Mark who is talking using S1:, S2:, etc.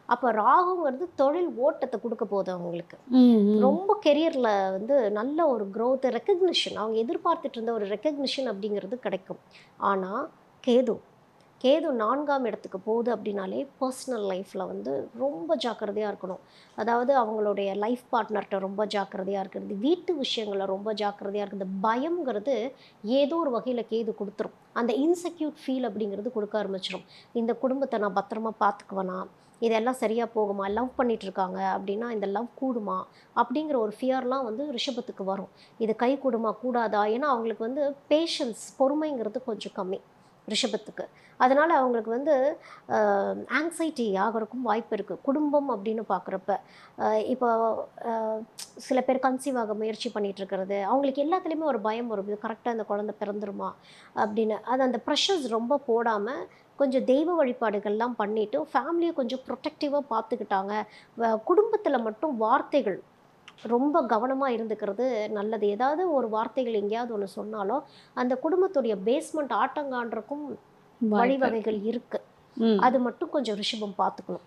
S1: அப்போ ராகுங்கிறது தொழில் ஓட்டத்தை கொடுக்க போகுது அவங்களுக்கு.
S2: ம், ம்.
S1: ரொம்ப கெரியரில் வந்து நல்ல ஒரு growth ரெக்கக்னிஷன், அவங்க எதிர்பார்த்துட்டு இருந்த ஒரு ரெக்கக்னிஷன் அப்படிங்கிறது கிடைக்கும். ஆனால் கேது கேது 4ஆம் இடத்துக்கு போகுது அப்படின்னாலே பர்சனல் லைஃப்பில் வந்து ரொம்ப ஜாக்கிரதையாக இருக்கணும். அதாவது அவங்களுடைய லைஃப் பார்ட்னர்கிட்ட ரொம்ப ஜாக்கிரதையாக இருக்கிறது, வீட்டு விஷயங்களில் ரொம்ப ஜாக்கிரதையாக இருக்கிறது. பயம்ங்கிறது ஏதோ ஒரு வகையில் கேது கொடுத்துரும். அந்த இன்செக்யூர் ஃபீல் அப்படிங்கிறது கொடுக்க ஆரம்பிச்சிடும். இந்த குடும்பத்தை நான் பத்திரமா பார்த்துக்குவேனா, இதெல்லாம் சரியாக போகுமா, லவ் பண்ணிட்டு இருக்காங்க அப்படின்னா இந்த லவ் கூடுமா அப்படிங்கிற ஒரு ஃபியர்லாம் வந்து ரிஷபத்துக்கு வரும். இது கை கூடுமா கூடாதா, ஏன்னா அவங்களுக்கு வந்து பேஷன்ஸ் பொறுமைங்கிறது கொஞ்சம் கம்மி ரிஷபத்துக்கு. அதனால் அவங்களுக்கு வந்து ஆங்ஸைட்டி ஆகிறதுக்கும் வாய்ப்பு இருக்குது. குடும்பம் அப்படின்னு பார்க்குறப்ப இப்போ சில பேர் கன்சீவ் ஆக முயற்சி பண்ணிட்டு இருக்கிறது, அவங்களுக்கு எல்லாத்துலேயுமே ஒரு பயம் வரும், இது கரெக்டாக இந்த குழந்தை பிறந்துருமா அப்படின்னு. அது அந்த ப்ரெஷர்ஸ் ரொம்ப போடாமல் கொஞ்சம் தெய்வ வழிபாடுகள்லாம் பண்ணிவிட்டு ஃபேமிலியை கொஞ்சம் ப்ரொட்டக்டிவாக பார்த்துக்கிட்டாங்க. குடும்பத்தில் மட்டும் வார்த்தைகள் ரொம்ப கவனமாக இருந்துக்கிறது நல்லது. ஏதாவது ஒரு வார்த்தைகள் எங்கேயாவது ஒன்று சொன்னாலோ அந்த குடும்பத்துடைய பேஸ்மெண்ட் ஆட்டங்கான்றக்கும்
S2: வாய்ப்பு இருக்கு.
S1: வழிவகைகள் இருக்கு.
S2: ம்.
S1: அது மட்டும் கொஞ்சம் ரிஷபம் பார்த்துக்கணும்.